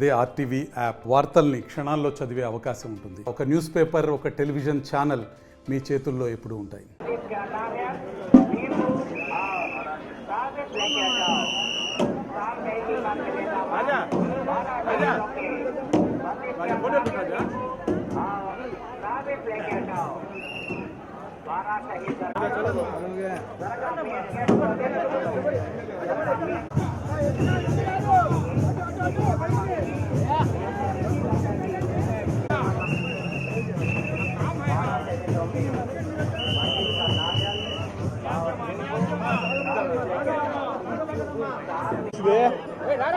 అదే RTV app వార్తల్ని క్షణాల్లో చదివే అవకాశం ఉంటుంది. ఒక న్యూస్ పేపర్, ఒక టెలివిజన్ ఛానల్ మీ చేతుల్లో ఎప్పుడూ ఉంటాయి.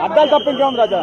అద్దాలు తప్ప ఇంకేం రాజా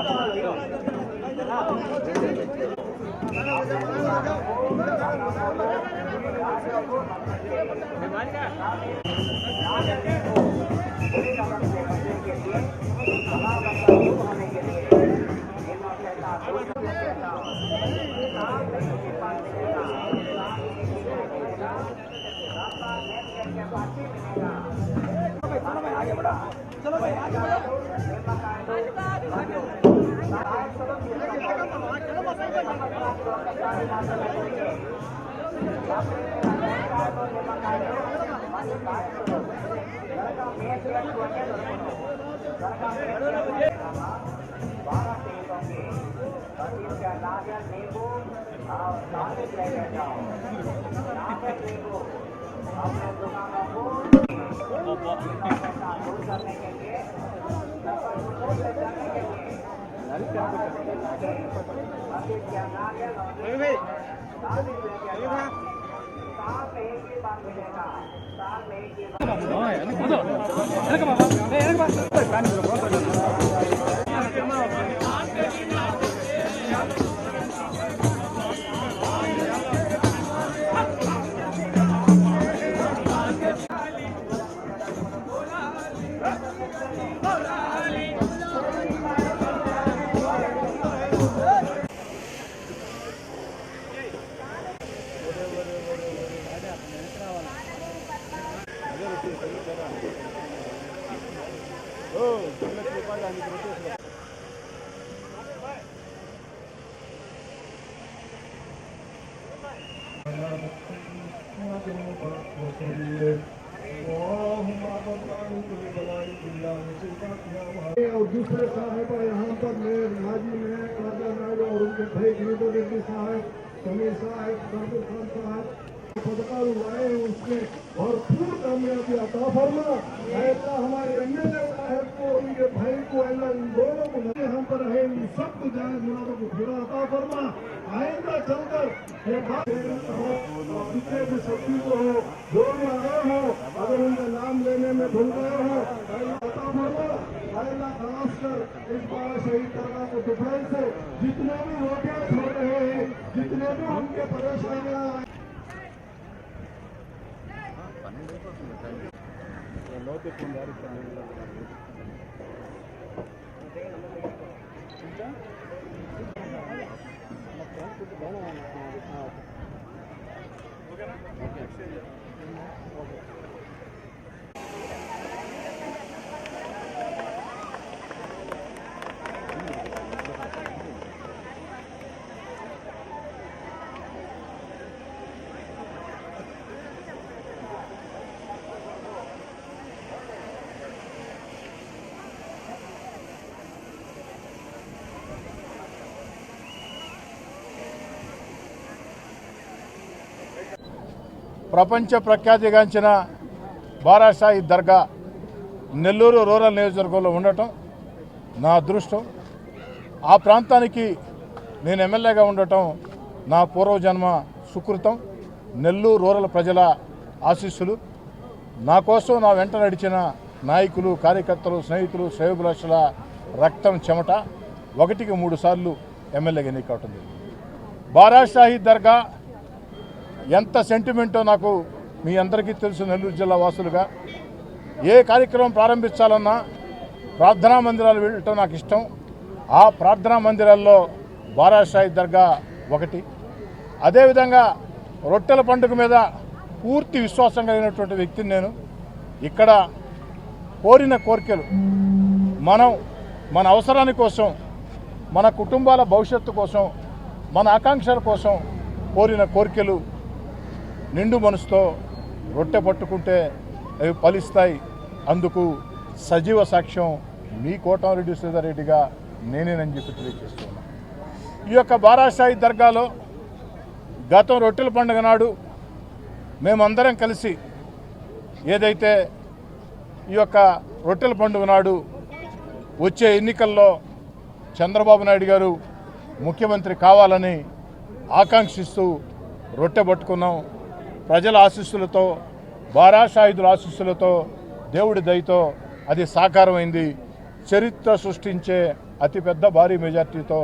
और दूसरे साहब यहाँ पर मेयर नाजिम है, काजा नायडू और उनके भाई गिरिधर रेड्डी साहब, समीर साहब, सरदुल खान साहब पदकार लाए हैं, उसमें भरपूर कामयाबी अता फरमा। ऐसा हमारे एमएलए साहब को, उनके भाई को, अल्लाह इन दोनों को हम पर है, इन सबको जायज मुरादों को पूरा अता फरमा। आइंदा चलकर ये बात जितने भी सब्जी को हो, जो भी आए हो, अगर उनका नाम लेने में भूल गए हो, अता फरमा। अल्लाह खास कर इस बार शहीद दरगाह को दुबई से जितने भी रोटियां छोड़ रहे हैं, जितने भी उनके परेशानियां ప్రపంచ ప్రఖ్యాతిగాంచిన బారాషాహి దర్గా నెల్లూరు రూరల్ నియోజకవర్గంలో ఉండటం నా అదృష్టం. ఆ ప్రాంతానికి నేను ఎమ్మెల్యేగా ఉండటం నా పూర్వజన్మ సుకృతం. నెల్లూరు రూరల్ ప్రజల ఆశీస్సులు, నా కోసం నా వెంట నడిచిన నాయకులు, కార్యకర్తలు, స్నేహితులు, శ్రేయోభిలాషుల రక్తం, చెమట 1కి 3 సార్లు ఎమ్మెల్యేగా ఎన్నికవుతుంది. బారాషాహి దర్గా ఎంత సెంటిమెంటో నాకు మీ అందరికీ తెలుసు. నెల్లూరు జిల్లా వాసులుగా ఏ కార్యక్రమం ప్రారంభించాలన్నా ప్రార్థనా మందిరాలు వెళ్ళటం నాకు ఇష్టం. ఆ ప్రార్థనా మందిరాల్లో బారాషాహి దర్గా ఒకటి. అదేవిధంగా రొట్టెల పండుగ మీద పూర్తి విశ్వాసం కలిగినటువంటి వ్యక్తిని నేను. ఇక్కడ కోరిన కోరికలు మనం మన అవసరాని కోసం మన కుటుంబాల భవిష్యత్తు కోసం, మన ఆకాంక్షల కోసం కోరిన కోరికలు నిండు మనసుతో రొట్టె పట్టుకుంటే అవి ఫలిస్తాయి. అందుకు సజీవ సాక్ష్యం మీ కోటమిరెడ్డి శ్రీధర్ రెడ్డిగా నేనేనని చెప్పి తెలియజేస్తున్నాను. ఈ యొక్క బారాషాహి దర్గాలో గతం రొట్టెల పండుగ నాడు మేమందరం కలిసి ఏదైతే ఈ యొక్క రొట్టెల పండుగ నాడు వచ్చే ఎన్నికల్లో చంద్రబాబు నాయుడు గారు ముఖ్యమంత్రి కావాలని ఆకాంక్షిస్తూ రొట్టె పట్టుకున్నాం. ప్రజల ఆశీస్సులతో, బారాషాహిదుల ఆశీస్సులతో, దేవుడి దయతో అది సాకారమైంది. చరిత్ర సృష్టించే అతిపెద్ద భారీ మెజార్టీతో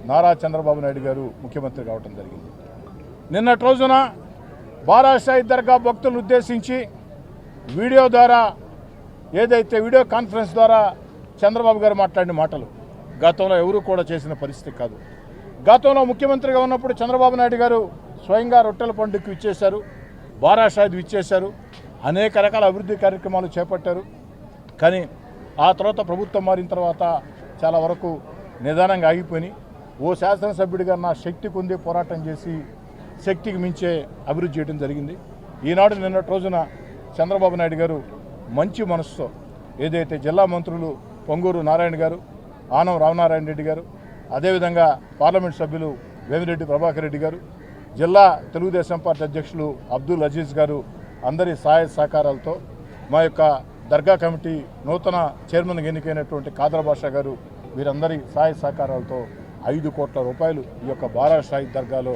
నారా చంద్రబాబు నాయుడు గారు ముఖ్యమంత్రి కావడం జరిగింది. నిన్నటి రోజున బారాషాహి దర్గా భక్తులను ఉద్దేశించి వీడియో ద్వారా, ఏదైతే వీడియో కాన్ఫరెన్స్ ద్వారా చంద్రబాబు గారు మాట్లాడిన మాటలు గతంలో ఎవరు కూడా చేసిన పరిస్థితి కాదు. గతంలో ముఖ్యమంత్రిగా ఉన్నప్పుడు చంద్రబాబు నాయుడు గారు స్వయంగా రొట్టెల పండుగకు ఇచ్చేశారు, బారాషాహిద్ ఇచ్చేశారు, అనేక రకాల అభివృద్ధి కార్యక్రమాలు చేపట్టారు. కానీ ఆ తర్వాత ప్రభుత్వం మారిన తర్వాత చాలా వరకు నిదానంగా ఆగిపోయి, ఓ శాసనసభ్యుడిగా నా శక్తికి ఉంది పోరాటం చేసి శక్తికి మించే అభివృద్ధి చేయడం జరిగింది. ఈనాడు నిన్నటి రోజున చంద్రబాబు నాయుడు గారు మంచి మనసుతో ఏదైతే జిల్లా మంత్రులు పొంగూరు నారాయణ గారు, ఆనం రామనారాయణ రెడ్డి గారు, అదేవిధంగా పార్లమెంట్ సభ్యులు వేమిరెడ్డి ప్రభాకర్ రెడ్డి గారు, జిల్లా తెలుగుదేశం పార్టీ అధ్యక్షులు అబ్దుల్ అజీజ్ గారు అందరి సహాయ సహకారాలతో, మా యొక్క దర్గా కమిటీ నూతన చైర్మన్ ఎన్నికైనటువంటి కాదర్ బాషా గారు, వీరందరి సహాయ సహకారాలతో 5 కోట్ల రూపాయలు ఈ యొక్క బారాషాహి దర్గాలో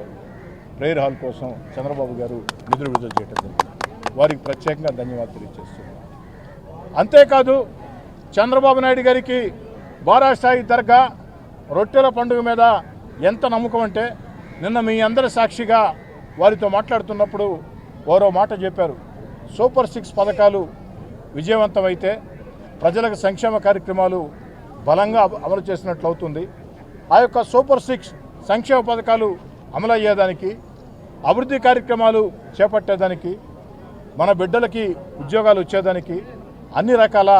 ప్రేయర్ హాల్ కోసం చంద్రబాబు గారు నిధులు విడుదల చేయడం జరిగింది. వారికి ప్రత్యేకంగా ధన్యవాదాలు తెలియజేస్తున్నాను. అంతేకాదు చంద్రబాబు నాయుడు గారికి బారాషాహి దర్గా రొట్టెల పండుగ మీద ఎంత నమ్మకం అంటే, నిన్న మీ అందరి సాక్షిగా వారితో మాట్లాడుతున్నప్పుడు వారో మాట చెప్పారు. సూపర్ 6 పథకాలు విజయవంతమైతే ప్రజలకు సంక్షేమ కార్యక్రమాలు బలంగా అమలు చేసినట్లు అవుతుంది. ఆ యొక్క సూపర్ 6 సంక్షేమ పథకాలు అమలు అయ్యేదానికి, అభివృద్ధి కార్యక్రమాలు చేపట్టేదానికి, మన బిడ్డలకి ఉద్యోగాలు వచ్చేదానికి అన్ని రకాల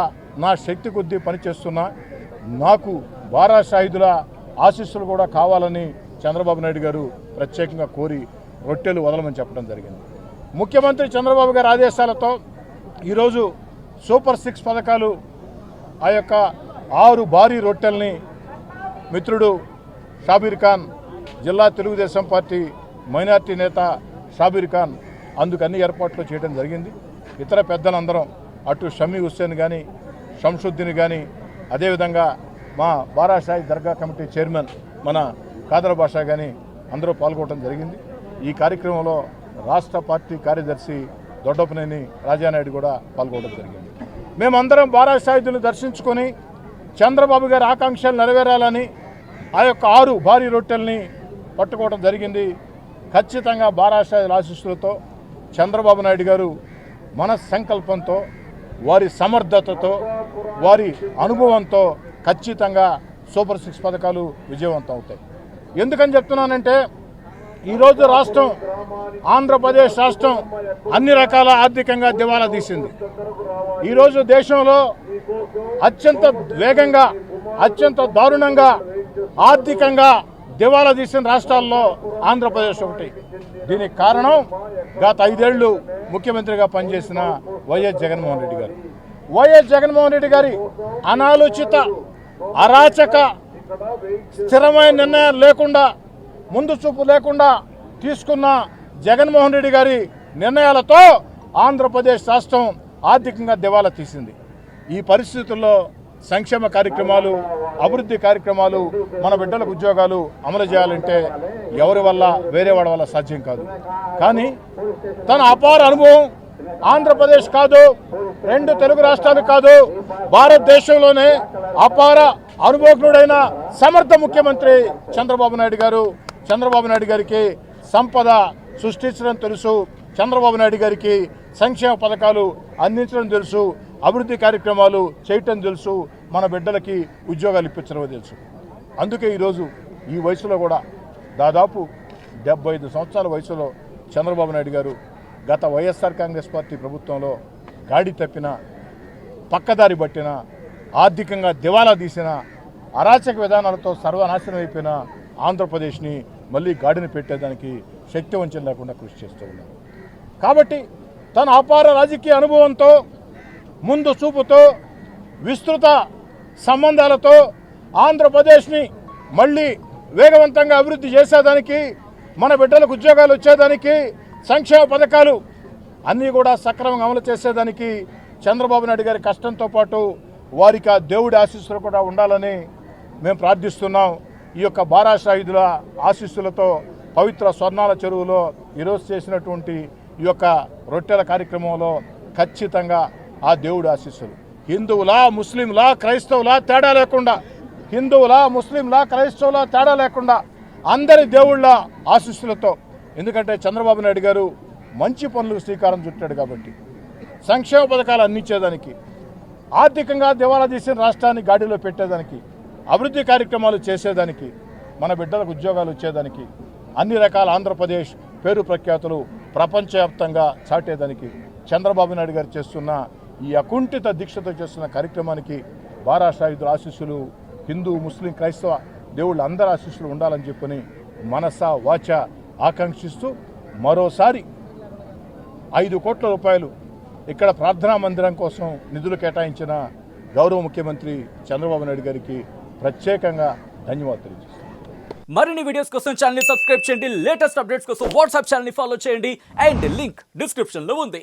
నా శక్తి కొద్దీ పనిచేస్తున్నా, నాకు బారాషాహిదుల ఆశీస్సులు కూడా కావాలని చంద్రబాబు నాయుడు గారు ప్రత్యేకంగా కోరి రొట్టెలు వదలమని చెప్పడం జరిగింది. ముఖ్యమంత్రి చంద్రబాబు గారి ఆదేశాలతో ఈరోజు సూపర్ 6 పథకాలు, ఆ యొక్క 6 భారీ రొట్టెల్ని మిత్రుడు షాబీర్ ఖాన్, జిల్లా తెలుగుదేశం పార్టీ మైనార్టీ నేత షాబీర్ ఖాన్ అందుకు అన్ని ఏర్పాట్లు చేయడం జరిగింది. ఇతర పెద్దలందరం అటు షమీ హుస్సేన్ కానీ, షంషుద్దీన్ కానీ, అదేవిధంగా మా బారాషాహి దర్గా కమిటీ చైర్మన్ మన కాదర్ బాషా కానీ అందరూ పాల్గొనడం జరిగింది. ఈ కార్యక్రమంలో రాష్ట్ర పార్టీ కార్యదర్శి దొడ్డపనేని రాజానాయుడు కూడా పాల్గొనడం జరిగింది. మేమందరం బారాషాహిదులను దర్శించుకొని చంద్రబాబు గారి ఆకాంక్షలు నెరవేరాలని ఆ యొక్క 6 భారీ రొట్టెల్ని పట్టుకోవడం జరిగింది. ఖచ్చితంగా బారాషాహిదుల ఆశీస్సులతో చంద్రబాబు నాయుడు గారు మన సంకల్పంతో, వారి సమర్థతతో, వారి అనుభవంతో ఖచ్చితంగా సూపర్ 6 పథకాలు విజయవంతం అవుతాయి. ఎందుకని చెప్తున్నానంటే, ఈరోజు రాష్ట్రం, ఆంధ్రప్రదేశ్ రాష్ట్రం అన్ని రకాల ఆర్థికంగా దివాలా తీసింది. ఈరోజు దేశంలో అత్యంత వేగంగా, అత్యంత దారుణంగా ఆర్థికంగా దివాలా తీసిన రాష్ట్రాల్లో ఆంధ్రప్రదేశ్ ఒకటి. దీనికి కారణం గత 5 ఏళ్లు ముఖ్యమంత్రిగా పనిచేసిన వైఎస్ జగన్మోహన్ రెడ్డి గారు. వైఎస్ జగన్మోహన్ రెడ్డి గారి అనాలోచిత, అరాచక, స్థిరమైన నిర్ణయాలు లేకుండా, ముందు చూపు లేకుండా తీసుకున్న జగన్మోహన్ రెడ్డి గారి నిర్ణయాలతో ఆంధ్రప్రదేశ్ రాష్ట్రం ఆర్థికంగా దివాలా తీసింది. ఈ పరిస్థితుల్లో సంక్షేమ కార్యక్రమాలు, అభివృద్ధి కార్యక్రమాలు, మన బిడ్డలకు ఉద్యోగాలు అమలు చేయాలంటే ఎవరి వల్ల, వేరే వాడి వల్ల సాధ్యం కాదు. కానీ తన అపార అనుభవం, ఆంధ్రప్రదేశ్ కాదు, 2 తెలుగు రాష్ట్రాలు కాదు, భారతదేశంలోనే అపార అనుభవజ్ఞుడైన సమర్థ ముఖ్యమంత్రి చంద్రబాబు నాయుడు గారు. చంద్రబాబు నాయుడు గారికి సంపద సృష్టించడం తెలుసు, చంద్రబాబు నాయుడు గారికి సంక్షేమ పథకాలు అందించడం తెలుసు, అభివృద్ధి కార్యక్రమాలు చేయటం తెలుసు, మన బిడ్డలకి ఉద్యోగాలు ఇప్పించడం తెలుసు. అందుకే ఈరోజు ఈ వయసులో కూడా దాదాపు 75 సంవత్సరాల వయసులో చంద్రబాబు నాయుడు గారు గత వైఎస్ఆర్ కాంగ్రెస్ పార్టీ ప్రభుత్వంలో గాడి తప్పిన, పక్కదారి పట్టిన, ఆర్థికంగా దివాలా తీసిన అరాచక విధానాలతో సర్వనాశనం అయిపోయిన ఆంధ్రప్రదేశ్ని మళ్ళీ గాడిని పెట్టేదానికి శక్తి వంచన లేకుండా కృషి చేస్తూ ఉన్నారు. కాబట్టి తన అపార రాజకీయ అనుభవంతో, ముందు చూపుతో, విస్తృత సంబంధాలతో ఆంధ్రప్రదేశ్ని మళ్ళీ వేగవంతంగా అభివృద్ధి చేసేదానికి, మన బిడ్డలకు ఉద్యోగాలు వచ్చేదానికి, సంక్షేమ పథకాలు అన్నీ కూడా సక్రమంగా అమలు చేసేదానికి చంద్రబాబు నాయుడు గారి కష్టంతో పాటు వారికి ఆ దేవుడి ఆశీస్సులు కూడా ఉండాలని మేము ప్రార్థిస్తున్నాం. ఈ యొక్క బారాషాయుధుల ఆశీస్సులతో పవిత్ర స్వర్ణాల చెరువులో ఈరోజు చేసినటువంటి ఈ యొక్క రొట్టెల కార్యక్రమంలో ఖచ్చితంగా ఆ దేవుడి ఆశీస్సులు హిందువులా, ముస్లింలా, క్రైస్తవులా తేడా లేకుండా, హిందువులా, ముస్లింలా, క్రైస్తవులా తేడా లేకుండా అందరి దేవుళ్ళ ఆశీస్సులతో, ఎందుకంటే చంద్రబాబు నాయుడు గారు మంచి పనులకు శ్రీకారం చుట్టాడు కాబట్టి, సంక్షేమ పథకాలు అందించేదానికి, ఆర్థికంగా దివాలా తీసిన రాష్ట్రాన్ని గాడిలో పెట్టేదానికి, అభివృద్ధి కార్యక్రమాలు చేసేదానికి, మన బిడ్డలకు ఉద్యోగాలు వచ్చేదానికి, అన్ని రకాల ఆంధ్రప్రదేశ్ పేరు ప్రఖ్యాతులు ప్రపంచవ్యాప్తంగా చాటేదానికి చంద్రబాబు నాయుడు గారు చేస్తున్న ఈ అకుంఠిత దీక్షతో చేస్తున్న కార్యక్రమానికి బారాషాయుధుల ఆశీస్సులు, హిందూ, ముస్లిం, క్రైస్తవ దేవుళ్ళ అందరి ఆశీస్సులు ఉండాలని చెప్పని మనస వాచ ఆకాంక్షిస్తూ మరోసారి 5 కోట్ల రూపాయలు ఇక్కడ ప్రార్థనా మందిరం కోసం నిధులు కేటాయించిన గౌరవ ముఖ్యమంత్రి చంద్రబాబు నాయుడు గారికి ప్రత్యేకంగా ధన్యవాదాలు తెలియజేస్తున్నాను. మరిన్ని వీడియోస్ కోసం ఛానల్ ని సబ్స్క్రైబ్ చేయండి, లేటెస్ట్ అప్డేట్స్ కోసం వాట్సాప్ ఛానల్ ని ఫాలో చేయండి అండ్ లింక్ డిస్క్రిప్షన్ లో ఉంది.